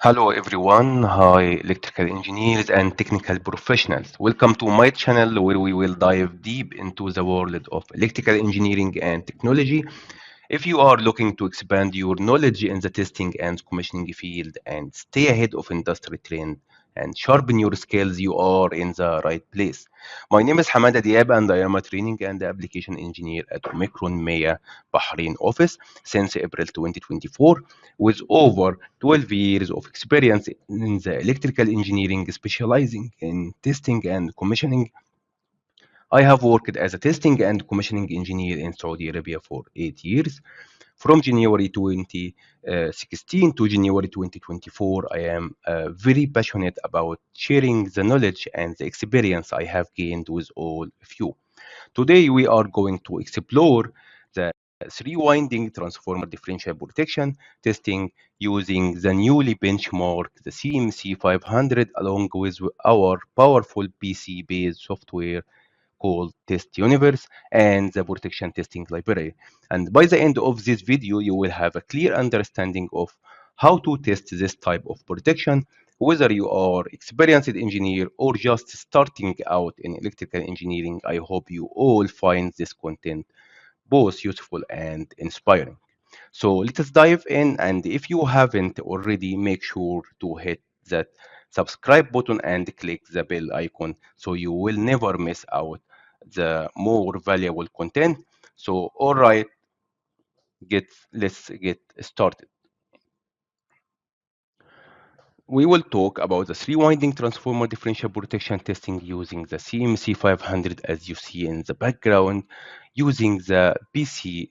Hello everyone, hi electrical engineers and technical professionals. Welcome to my channel where we will dive deep into the world of electrical engineering and technology. If you are looking to expand your knowledge in the testing and commissioning field and stay ahead of industry trend and sharpen your skills, you are in the right place. My name is Hamada Diab and I am a training and application engineer at Omicron Maya Bahrain office since April 2024 with over 12 years of experience in the electrical engineering specializing in testing and commissioning. I have worked as a testing and commissioning engineer in Saudi Arabia for 8 years. From January 2016 to January 2024, I am very passionate about sharing the knowledge and the experience I have gained with all of you. Today, we are going to explore the three winding transformer differential protection testing using the newly benchmarked the CMC 500 along with our powerful PC-based software called Test Universe and the protection testing library. And by the end of this video, you will have a clear understanding of how to test this type of protection, whether you are experienced engineer or just starting out in electrical engineering. I hope you all find this content both useful and inspiring. So let us dive in. And if you haven't already, make sure to hit that subscribe button and click the bell icon so you will never miss out the more valuable content. So, all right, let's get started. We will talk about the three winding transformer differential protection testing using the CMC 500 as you see in the background, using the PC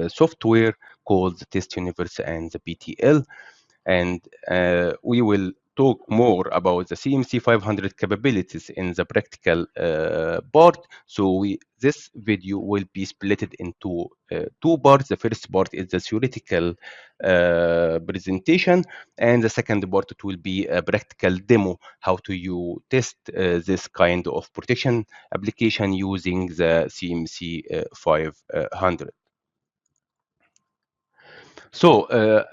software called the Test Universe and the PTL. And we will talk more about the CMC 500 capabilities in the practical part. So this video will be split into two parts. The first part is the theoretical presentation, and the second part it will be a practical demo how to you test this kind of protection application using the CMC 500. So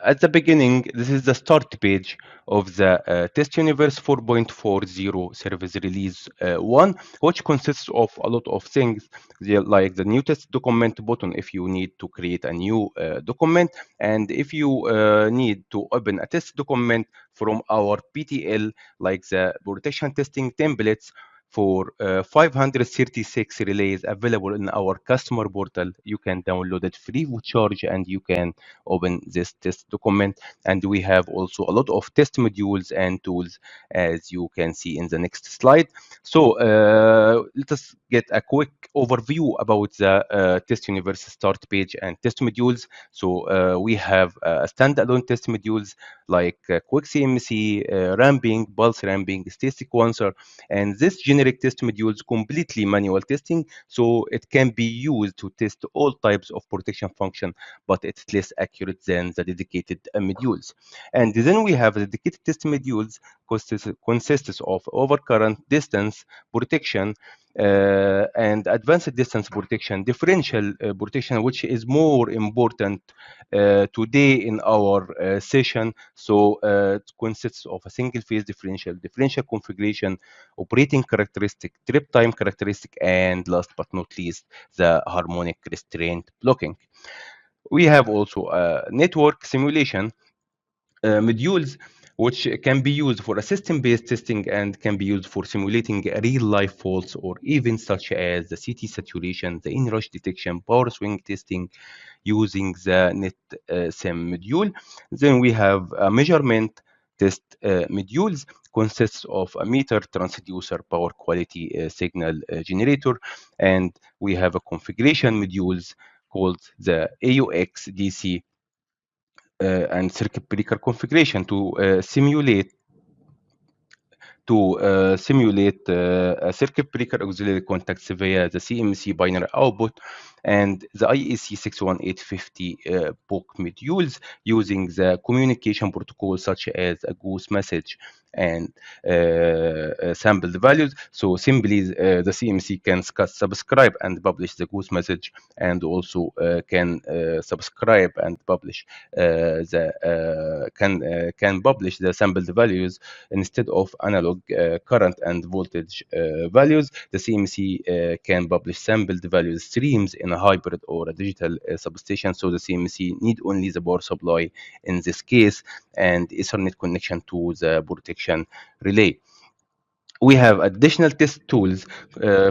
at the beginning, this is the start page of the Test Universe 4.40 service release 1, which consists of a lot of things like the new test document button if you need to create a new document, and if you need to open a test document from our PTL, like the protection testing templates for 536 relays available in our customer portal. You can download it free of charge and you can open this test document. And we have also a lot of test modules and tools as you can see in the next slide. So let us get a quick overview about the Test Universe start page and test modules. So we have standalone test modules like quick CMC, ramping, pulse ramping, state sequencer, and this generic test modules completely manual testing, so it can be used to test all types of protection function, but it's less accurate than the dedicated modules. And then we have the dedicated test modules consists of overcurrent distance protection and advanced distance protection, differential protection, which is more important today in our session. So it consists of a single phase differential configuration, operating characteristic, trip time characteristic, and last but not least, the harmonic restraint blocking. We have also network simulation modules, which can be used for a system-based testing and can be used for simulating real-life faults or events such as the CT saturation, the inrush detection, power swing testing using the net sim module. Then we have a measurement test modules consists of a meter, transducer, power quality signal generator, and we have a configuration modules called the AUX DC and circuit breaker configuration to simulate a circuit breaker auxiliary contacts via the CMC binary output, and the IEC 61850 book modules using the communication protocol such as a goose message and sampled values. So simply the CMC can subscribe and publish the goose message, and also can subscribe and publish can publish the sampled values instead of analog current and voltage values. The CMC can publish sampled value streams in a hybrid or a digital substation. So the CMC need only the power supply in this case and Ethernet connection to the protection relay. We have additional test tools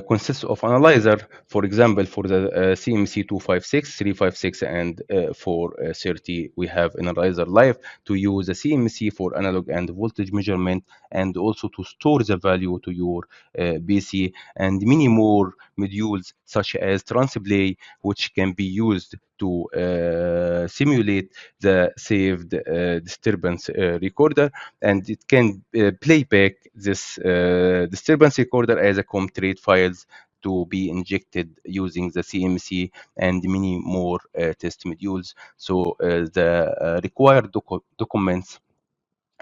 consists of analyzer, for example, for the CMC 256, 356, and 430. We have analyzer live to use the CMC for analog and voltage measurement, and also to store the value to your PC, and many more modules such as Transplay, which can be used to simulate the saved disturbance recorder, and it can play back this disturbance recorder as a COM-TRADE files to be injected using the CMC and many more test modules. So the required documents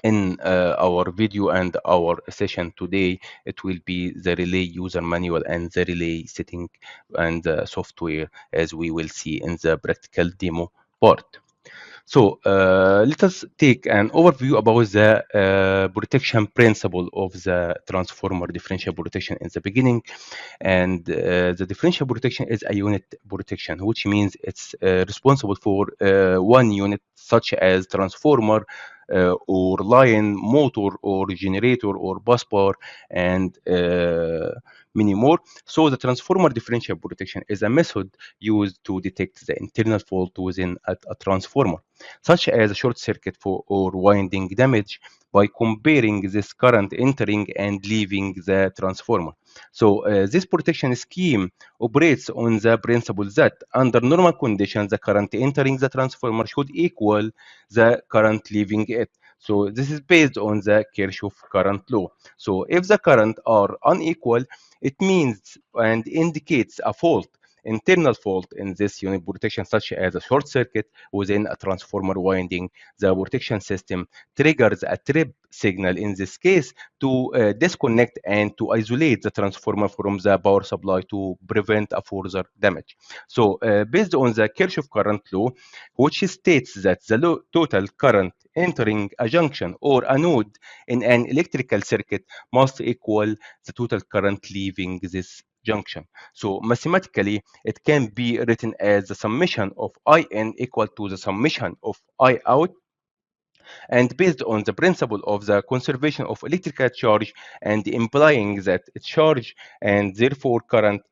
in our video and our session today, it will be the relay user manual and the relay setting and software, as we will see in the practical demo part. So let us take an overview about the protection principle of the transformer differential protection in the beginning. And the differential protection is a unit protection, which means it's responsible for one unit, such as transformer or line, motor or generator or bus bar, and many more. So the transformer differential protection is a method used to detect the internal fault within a transformer, such as a short circuit or winding damage, by comparing this current entering and leaving the transformer. So this protection scheme operates on the principle that under normal conditions, the current entering the transformer should equal the current leaving it. So this is based on the Kirchhoff current law. So if the current are unequal, it means and indicates a fault, internal fault in this unit protection, such as a short circuit within a transformer winding. The protection system triggers a trip signal in this case to disconnect and to isolate the transformer from the power supply to prevent a further damage. So based on the Kirchhoff current law, which states that the total current entering a junction or a node in an electrical circuit must equal the total current leaving this junction. So mathematically, it can be written as the summation of In equal to the summation of I out, and based on the principle of the conservation of electrical charge, and implying that charge and therefore current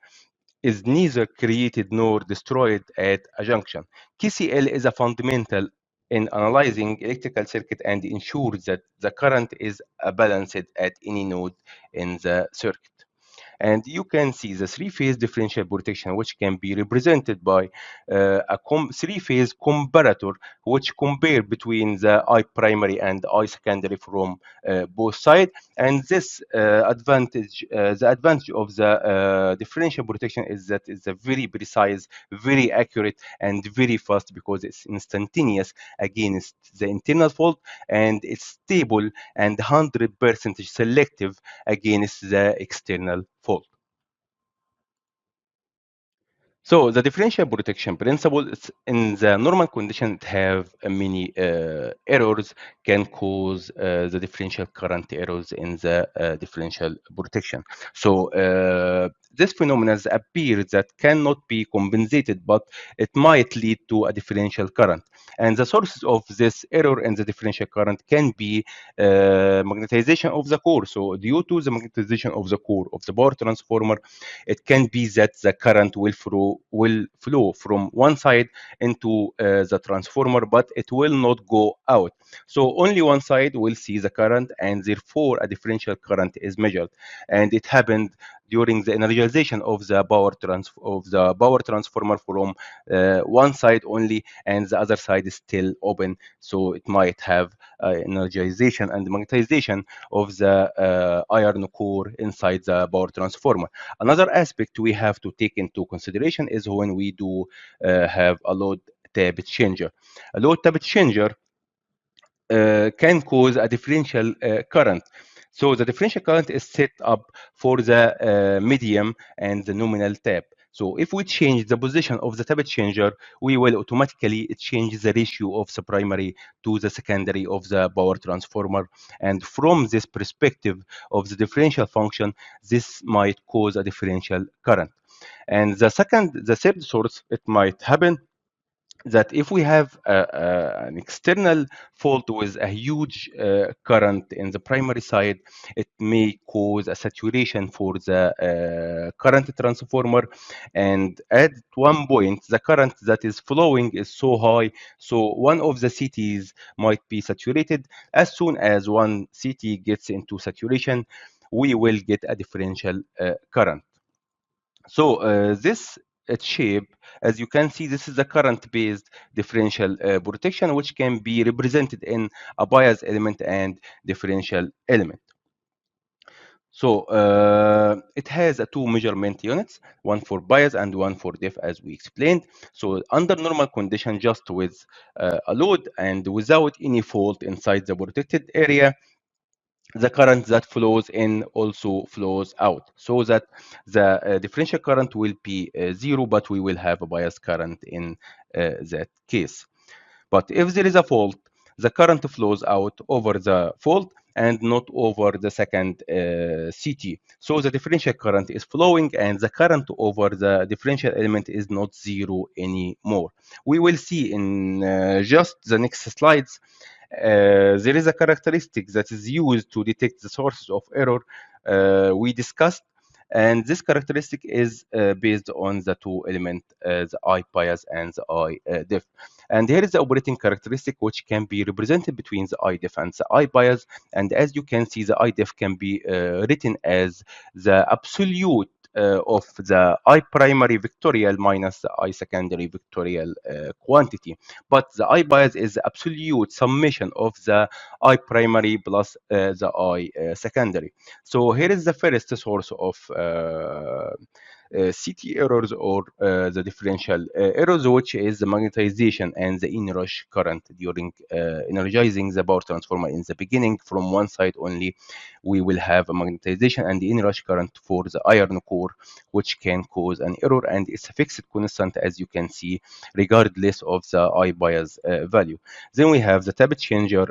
is neither created nor destroyed at a junction. KCL is a fundamental in analyzing electrical circuit and ensures that the current is balanced at any node in the circuit. And you can see the three-phase differential protection, which can be represented by a three-phase comparator, which compare between the I primary and I secondary from both sides. And this the advantage of the differential protection is that it's a very precise, very accurate, and very fast, because it's instantaneous against the internal fault, and it's stable and 100% selective against the external fault. So the differential protection principle is in the normal condition, it have many errors can cause the differential current errors in the differential protection. So this phenomenon appears that cannot be compensated, but it might lead to a differential current. And the sources of this error in the differential current can be magnetization of the core. So due to the magnetization of the core of the power transformer, it can be that the current will flow from one side into the transformer, but it will not go out. So only one side will see the current, and therefore a differential current is measured. And it happened during the energization of the power transformer from one side only, and the other side is still open, so it might have energization and magnetization of the iron core inside the power transformer. Another aspect we have to take into consideration is when we do have a load tap changer. A load tap changer can cause a differential current. So the differential current is set up for the medium and the nominal tap. So if we change the position of the tap changer, we will automatically change the ratio of the primary to the secondary of the power transformer. And from this perspective of the differential function, this might cause a differential current. And the third source, it might happen that if we have an external fault with a huge current in the primary side, it may cause a saturation for the current transformer. And at one point, the current that is flowing is so high, so one of the CTs might be saturated. As soon as one CT gets into saturation, we will get a differential current. So this shape, as you can see, this is a current-based differential protection, which can be represented in a bias element and differential element. So it has two measurement units, one for bias and one for diff, as we explained. So under normal condition, just with a load and without any fault inside the protected area, the current that flows in also flows out, so that the differential current will be zero, but we will have a bias current in that case. But if there is a fault, the current flows out over the fault and not over the second CT. So the differential current is flowing, and the current over the differential element is not zero anymore. We will see in just the next slides. There is a characteristic that is used to detect the sources of error we discussed, and this characteristic is based on the two elements, the I bias and the I diff. And here is the operating characteristic, which can be represented between the I diff and the I bias. And as you can see, the I diff can be written as the absolute of the I primary vectorial minus the I secondary vectorial quantity. But the I bias is the absolute summation of the I primary plus the I secondary. So here is the first source of CT errors, or the differential errors, which is the magnetization and the inrush current during energizing the power transformer. In the beginning, from one side only, we will have a magnetization and the inrush current for the iron core, which can cause an error, and it's a fixed constant, as you can see, regardless of the I bias value. Then we have the tap changer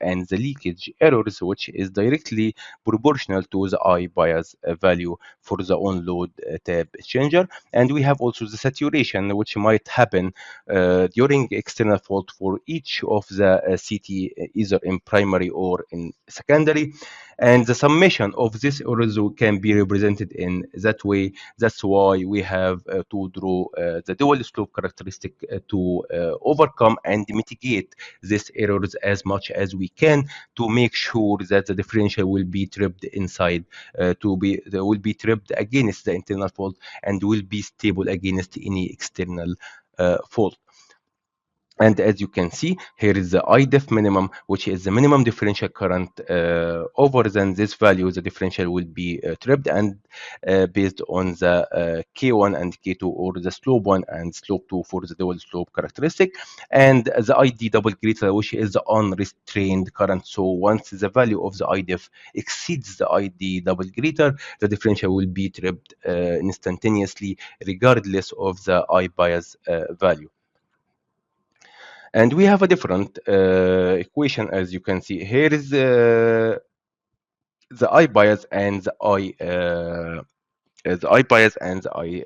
and the leakage errors, which is directly proportional to the I bias value for the on-load tap changer. And we have also the saturation, which might happen during external fault for each of the CT, either in primary or in secondary. And the summation of this also can be represented in that way. That's why we have to draw the dual slope characteristic to overcome and mitigate these errors as much as we can, to make sure that the differential will be tripped inside, will be tripped against the internal fault, and will be stable against any external fault. And as you can see, here is the IDEF minimum, which is the minimum differential current. Over than this value, the differential will be tripped, and based on the K1 and K2, or the slope 1 and slope 2 for the dual slope characteristic, and the ID double greater, which is the unrestrained current. So once the value of the IDEF exceeds the ID double greater, the differential will be tripped instantaneously, regardless of the I bias value. And we have a different equation, as you can see. Here is the I bias and the I the I bias and the I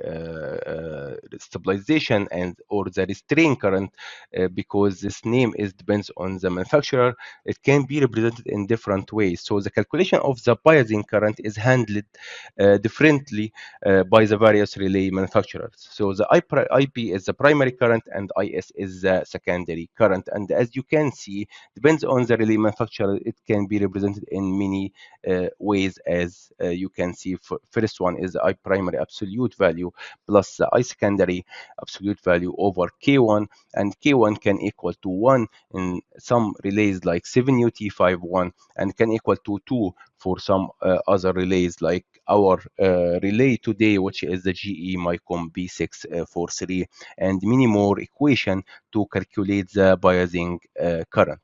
stabilization and or the restraint current, because this name is depends on the manufacturer. It can be represented in different ways. So the calculation of the biasing current is handled differently by the various relay manufacturers. So the IP is the primary current and IS is the secondary current. And as you can see, depends on the relay manufacturer, it can be represented in many ways. As you can see, first one is the I primary absolute value plus the I secondary absolute value over K1, and K1 can equal to 1 in some relays like 7UT51 and can equal to 2 for some other relays like our relay today, which is the GE MyCom B643, and many more equation to calculate the biasing current.